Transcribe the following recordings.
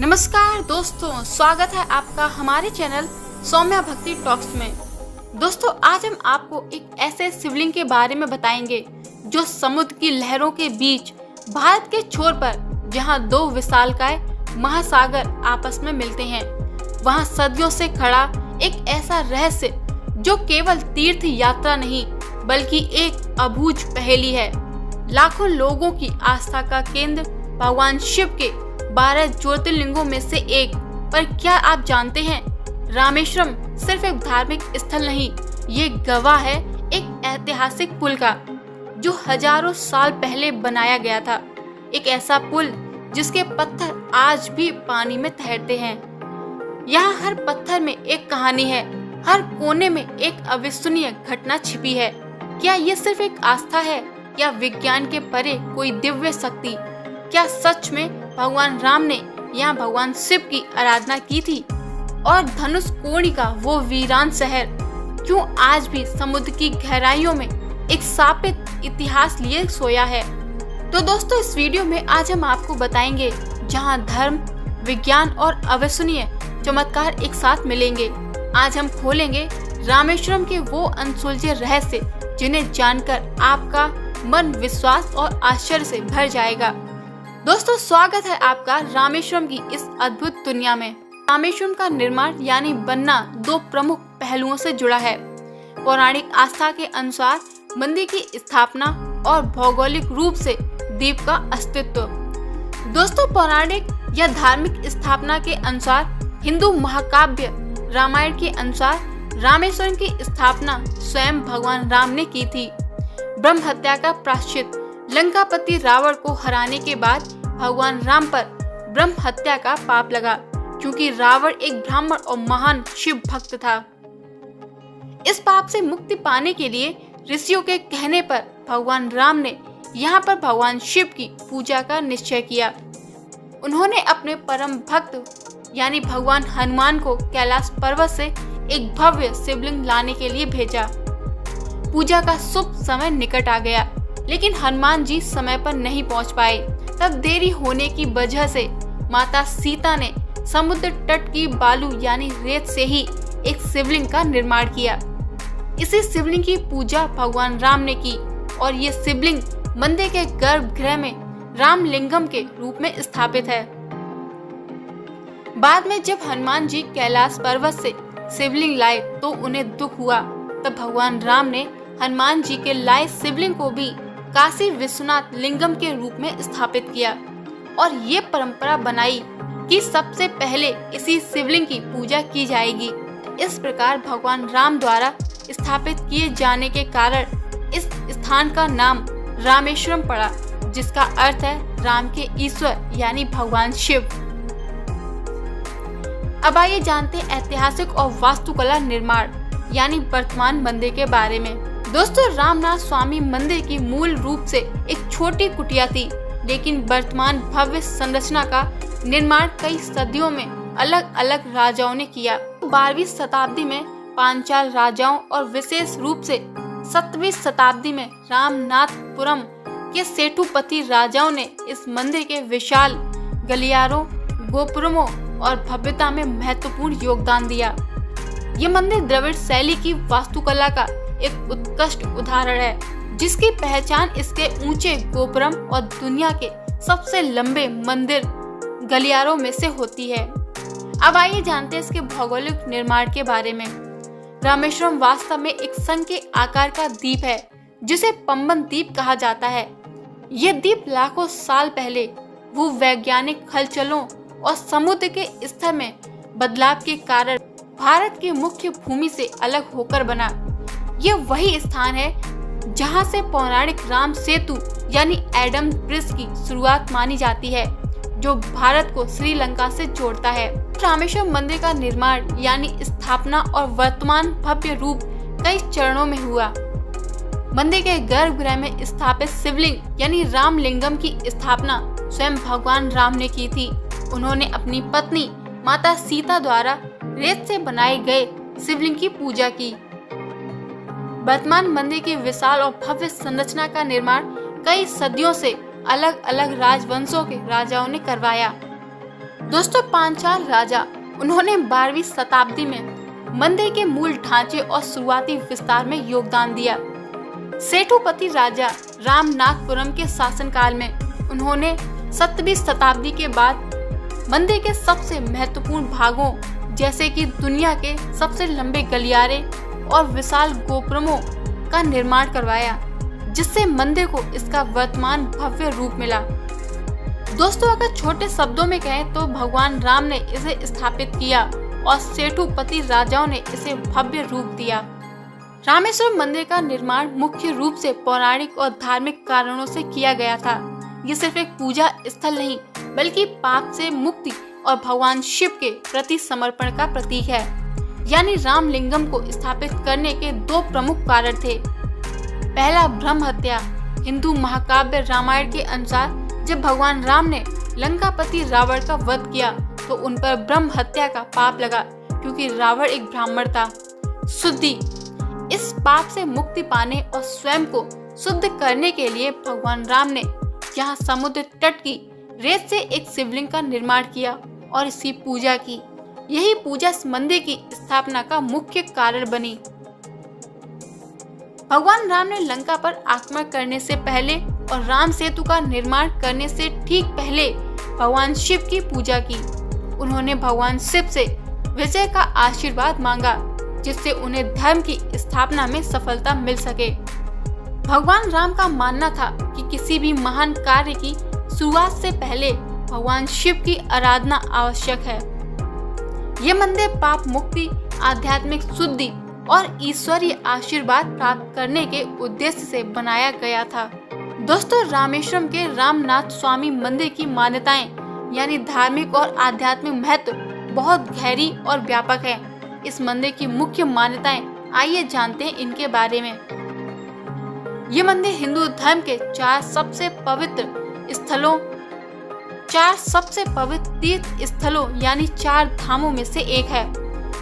नमस्कार दोस्तों, स्वागत है आपका हमारे चैनल सौम्या भक्ति टॉक्स में। दोस्तों, आज हम आपको एक ऐसे शिवलिंग के बारे में बताएंगे जो समुद्र की लहरों के बीच भारत के छोर पर, जहां दो विशालकाय महासागर आपस में मिलते हैं, वहां सदियों से खड़ा एक ऐसा रहस्य जो केवल तीर्थ यात्रा नहीं बल्कि एक अबूझ पहेली है। लाखों लोगों की आस्था का केंद्र भगवान शिव के 12 ज्योतिर्लिंगों में से एक। पर क्या आप जानते हैं, रामेश्वरम सिर्फ एक धार्मिक स्थल नहीं, ये गवाह है एक ऐतिहासिक पुल का जो हजारों साल पहले बनाया गया था। एक ऐसा पुल जिसके पत्थर आज भी पानी में तैरते हैं। यहाँ हर पत्थर में एक कहानी है, हर कोने में एक अविश्वसनीय घटना छिपी है। क्या ये सिर्फ एक आस्था है या विज्ञान के परे कोई दिव्य शक्ति? क्या सच में भगवान राम ने यहाँ भगवान शिव की आराधना की थी? और धनुष कोडी का वो वीरान शहर क्यों आज भी समुद्र की गहराइयों में एक शापित इतिहास लिए सोया है? तो दोस्तों, इस वीडियो में आज हम आपको बताएंगे जहाँ धर्म, विज्ञान और अविश्वसनीय चमत्कार एक साथ मिलेंगे। आज हम खोलेंगे रामेश्वरम के वो अनसुलझे रहस्य जिन्हें जानकर आपका मन विश्वास और आश्चर्य से भर जाएगा। दोस्तों, स्वागत है आपका रामेश्वरम की इस अद्भुत दुनिया में। रामेश्वरम का निर्माण यानी बनना दो प्रमुख पहलुओं से जुड़ा है। पौराणिक आस्था के अनुसार मंदिर की स्थापना और भौगोलिक रूप से द्वीप का अस्तित्व। दोस्तों, पौराणिक या धार्मिक स्थापना के अनुसार हिंदू महाकाव्य रामायण के अनुसार रामेश्वरम की स्थापना स्वयं भगवान राम ने की थी। ब्रह्म हत्या का प्रायश्चित, लंकापति रावण को हराने के बाद भगवान राम पर ब्रह्म हत्या का पाप लगा क्योंकि रावण एक ब्राह्मण और महान शिव भक्त था। इस पाप से मुक्ति पाने के लिए ऋषियों के कहने पर भगवान राम ने यहाँ पर भगवान शिव की पूजा का निश्चय किया। उन्होंने अपने परम भक्त यानी भगवान हनुमान को कैलाश पर्वत से एक भव्य शिवलिंग लाने के लिए भेजा। पूजा का शुभ समय निकट आ गया, लेकिन हनुमान जी समय पर नहीं पहुंच पाए। तब देरी होने की वजह से माता सीता ने समुद्र तट की बालू यानी रेत से ही एक शिवलिंग का निर्माण किया। इसी शिवलिंग की पूजा भगवान राम ने की और ये शिवलिंग मंदिर के गर्भगृह में रामलिंगम के रूप में स्थापित है। बाद में जब हनुमान जी कैलाश पर्वत से शिवलिंग लाए तो उन्हें दुख हुआ। तब भगवान राम ने हनुमान जी के लाए शिवलिंग को भी काशी विश्वनाथ लिंगम के रूप में स्थापित किया और ये परंपरा बनाई कि सबसे पहले इसी शिवलिंग की पूजा की जाएगी। इस प्रकार भगवान राम द्वारा स्थापित किए जाने के कारण इस स्थान का नाम रामेश्वरम पड़ा, जिसका अर्थ है राम के ईश्वर यानी भगवान शिव। अब आइए जानते हैं ऐतिहासिक और वास्तुकला निर्माण यानी वर्तमान मंदिर के बारे में। दोस्तों, रामनाथ स्वामी मंदिर की मूल रूप से एक छोटी कुटिया थी, लेकिन वर्तमान भव्य संरचना का निर्माण कई सदियों में अलग अलग राजाओं ने किया। 12वीं शताब्दी में पांचाल राजाओं और विशेष रूप से 7वीं शताब्दी में रामनाथपुरम के सेठुपति राजाओं ने इस मंदिर के विशाल गलियारों, गोपुरमों और भव्यता में महत्वपूर्ण योगदान दिया। ये मंदिर द्रविड़ शैली की वास्तुकला का एक उत्कृष्ट उदाहरण है, जिसकी पहचान इसके ऊंचे गोपुरम और दुनिया के सबसे लंबे मंदिर गलियारों में से होती है। अब आइए जानते हैं इसके भौगोलिक निर्माण के बारे में। रामेश्वरम वास्तव में एक संघ के आकार का द्वीप है, जिसे पंबन द्वीप कहा जाता है। ये द्वीप लाखों साल पहले भूवैज्ञानिक हलचलों और समुद्र के स्तर में बदलाव के कारण भारत की मुख्य भूमि से अलग होकर बना। ये वही स्थान है जहां से पौराणिक राम सेतु यानी एडम ब्रिज की शुरुआत मानी जाती है, जो भारत को श्रीलंका से जोड़ता है। रामेश्वरम मंदिर का निर्माण यानी स्थापना और वर्तमान भव्य रूप कई चरणों में हुआ। मंदिर के गर्भगृह में स्थापित शिवलिंग यानी रामलिंगम की स्थापना स्वयं भगवान राम ने की थी। उन्होंने अपनी पत्नी माता सीता द्वारा रेत से बनाए गए शिवलिंग की पूजा की। वर्तमान मंदिर की विशाल और भव्य संरचना का निर्माण कई सदियों से अलग अलग राजवंशों के राजाओं ने करवाया। दोस्तों, पांचाल राजा, उन्होंने 12वीं शताब्दी में मंदिर के मूल ढांचे और शुरुआती विस्तार में योगदान दिया। सेठुपति राजा रामनाथपुरम के शासनकाल में उन्होंने 7वीं शताब्दी के बाद मंदिर के सबसे महत्वपूर्ण भागों जैसे कि दुनिया के सबसे लंबे गलियारे और विशाल गोपुरमों का निर्माण करवाया, जिससे मंदिर को इसका वर्तमान भव्य रूप मिला। दोस्तों, अगर छोटे शब्दों में कहें तो भगवान राम ने इसे स्थापित किया और सेठुपति राजाओं ने इसे भव्य रूप दिया। रामेश्वरम मंदिर का निर्माण मुख्य रूप से पौराणिक और धार्मिक कारणों से किया गया था। ये सिर्फ एक पूजा स्थल नहीं, बल्कि पाप से मुक्ति और भगवान शिव के प्रति समर्पण का प्रतीक है। यानी रामलिंगम को स्थापित करने के 2 प्रमुख कारण थे। पहला, ब्रह्म हत्या। हिंदू महाकाव्य रामायण के अनुसार जब भगवान राम ने लंकापति रावण का वध किया तो उन पर ब्रह्म हत्या का पाप लगा, क्योंकि रावण एक ब्राह्मण था। शुद्धि। इस पाप से मुक्ति पाने और स्वयं को शुद्ध करने के लिए भगवान राम ने यहाँ समुद्र तट की रेत से एक शिवलिंग का निर्माण किया और इसकी पूजा की। यही पूजा इस मंदिर की स्थापना का मुख्य कारण बनी। भगवान राम ने लंका पर आक्रमण करने से पहले और राम सेतु का निर्माण करने से ठीक पहले भगवान शिव की पूजा की। उन्होंने भगवान शिव से विजय का आशीर्वाद मांगा, जिससे उन्हें धर्म की स्थापना में सफलता मिल सके। भगवान राम का मानना था कि किसी भी महान कार्य की शुरुआत से पहले भगवान शिव की आराधना आवश्यक है। ये मंदिर पाप मुक्ति, आध्यात्मिक शुद्धि और ईश्वरीय आशीर्वाद प्राप्त करने के उद्देश्य से बनाया गया था। दोस्तों, रामेश्वरम के रामनाथ स्वामी मंदिर की मान्यताएं यानी धार्मिक और आध्यात्मिक महत्व बहुत गहरी और व्यापक है। इस मंदिर की मुख्य मान्यताएं आइए जानते हैं इनके बारे में। ये मंदिर हिंदू धर्म के 4 सबसे पवित्र तीर्थ स्थलों यानी 4 धामों में से एक है।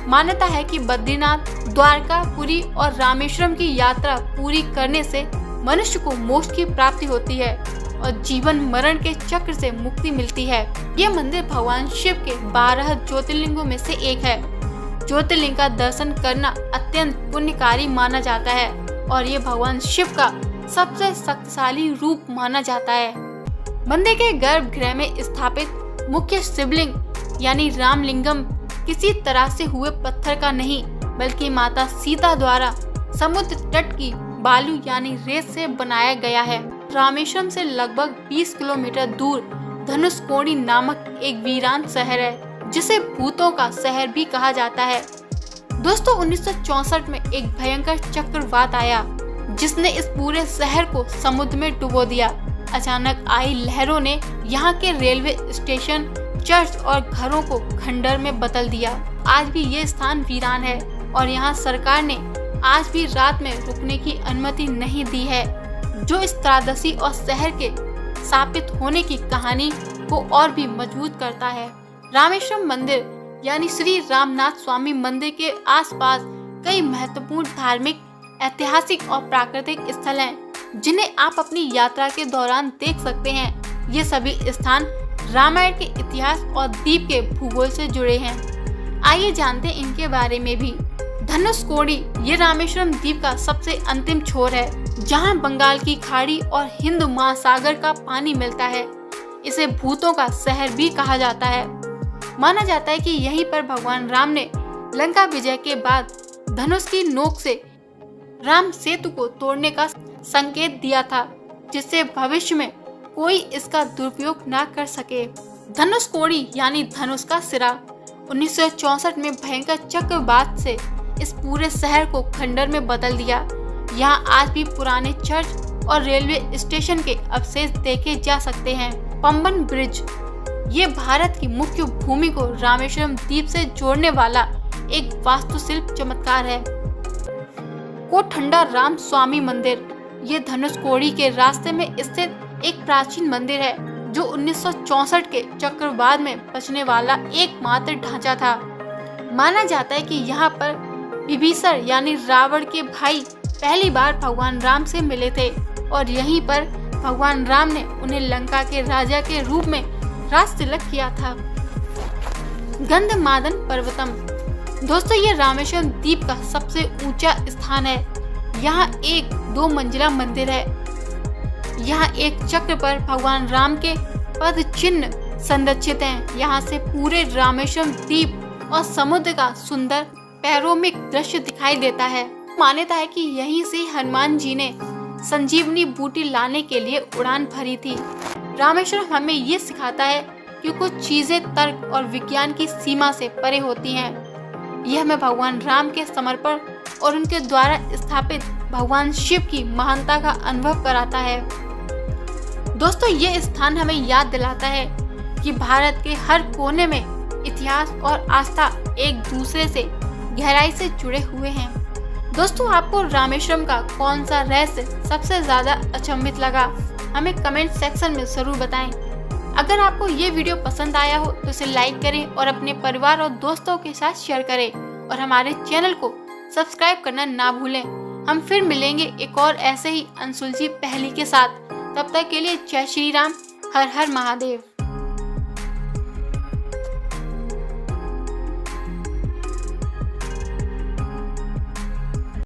मान्यता है कि बद्रीनाथ, द्वारका, पुरी और रामेश्वरम की यात्रा पूरी करने से मनुष्य को मोक्ष की प्राप्ति होती है और जीवन मरण के चक्र से मुक्ति मिलती है। ये मंदिर भगवान शिव के 12 ज्योतिर्लिंगों में से एक है। ज्योतिर्लिंग का दर्शन करना अत्यंत पुण्यकारी माना जाता है और ये भगवान शिव का सबसे शक्तिशाली रूप माना जाता है। मंदिर के गर्भगृह में स्थापित मुख्य शिवलिंग यानी रामलिंगम किसी तरह से हुए पत्थर का नहीं, बल्कि माता सीता द्वारा समुद्र तट की बालू यानी रेत से बनाया गया है। रामेश्वरम से लगभग 20 किलोमीटर दूर धनुषकोडी नामक एक वीरान शहर है, जिसे भूतों का शहर भी कहा जाता है। दोस्तों, 1964 में एक भयंकर चक्रवात आया, जिसने इस पूरे शहर को समुद्र में डुबो दिया। अचानक आई लहरों ने यहाँ के रेलवे स्टेशन, चर्च और घरों को खंडर में बदल दिया। आज भी ये स्थान वीरान है और यहाँ सरकार ने आज भी रात में रुकने की अनुमति नहीं दी है, जो इस त्रासदी और शहर के स्थापित होने की कहानी को और भी मजबूत करता है। रामेश्वरम मंदिर यानी श्री रामनाथ स्वामी मंदिर के आसपास कई महत्वपूर्ण धार्मिक, ऐतिहासिक और प्राकृतिक स्थल हैं, जिन्हें आप अपनी यात्रा के दौरान देख सकते हैं। ये सभी स्थान रामायण के इतिहास और द्वीप के भूगोल से जुड़े हैं। आइए जानते हैं इनके बारे में भी। धनुषकोडी ये रामेश्वरम द्वीप का सबसे अंतिम छोर है, जहां बंगाल की खाड़ी और हिंद महासागर का पानी मिलता है। इसे भूतों का शहर भी कहा जाता है। माना जाता है कि यहीं पर भगवान राम ने लंका विजय के बाद धनुष की नोक से राम सेतु को तोड़ने का संकेत दिया था, जिससे भविष्य में कोई इसका दुरुपयोग न कर सके। धनुषकोडी यानी धनुष का सिरा 1964 में भयंकर चक्रवात से इस पूरे शहर को खंडर में बदल दिया। यहाँ आज भी पुराने चर्च और रेलवे स्टेशन के अवशेष देखे जा सकते हैं। पंबन ब्रिज ये भारत की मुख्य भूमि को रामेश्वरम द्वीप से जोड़ने वाला एक वास्तुशिल्प चमत्कार है। कोठंडा राम स्वामी मंदिर ये धनुषकोडी के रास्ते में स्थित एक प्राचीन मंदिर है, जो 1964 के चक्रवात में बचने वाला एकमात्र ढांचा था। माना जाता है कि यहाँ पर विभीषण यानी रावण के भाई पहली बार भगवान राम से मिले थे और यहीं पर भगवान राम ने उन्हें लंका के राजा के रूप में राज तिलक किया था। गंधमादन पर्वतम। दोस्तों ये रामेश्वरम द्वीप का सबसे ऊंचा स्थान है। यहाँ एक 2 मंजिला मंदिर है। यहाँ एक चक्र पर भगवान राम के पद चिन्ह संरक्षित हैं। यहाँ से पूरे रामेश्वरम द्वीप और समुद्र का सुंदर पैनोरामिक दृश्य दिखाई देता है। मान्यता है कि यहीं से हनुमान जी ने संजीवनी बूटी लाने के लिए उड़ान भरी थी। रामेश्वरम हमें ये सिखाता है कि कुछ चीजें तर्क और विज्ञान की सीमा से परे होती हैं। यह हमें भगवान राम के समर्पण और उनके द्वारा स्थापित भगवान शिव की महानता का अनुभव कराता है। दोस्तों ये स्थान हमें याद दिलाता है कि भारत के हर कोने में इतिहास और आस्था एक दूसरे से गहराई से जुड़े हुए हैं। दोस्तों आपको रामेश्वरम का कौन सा रहस्य सबसे ज्यादा अचंभित लगा, हमें कमेंट सेक्शन में जरूर बताएं। अगर आपको ये वीडियो पसंद आया हो तो इसे लाइक करें और अपने परिवार और दोस्तों के साथ शेयर करें और हमारे चैनल को सब्सक्राइब करना ना भूलें। हम फिर मिलेंगे एक और ऐसे ही अनसुलझी पहेली के साथ। तब तक के लिए जय श्री राम, हर हर महादेव।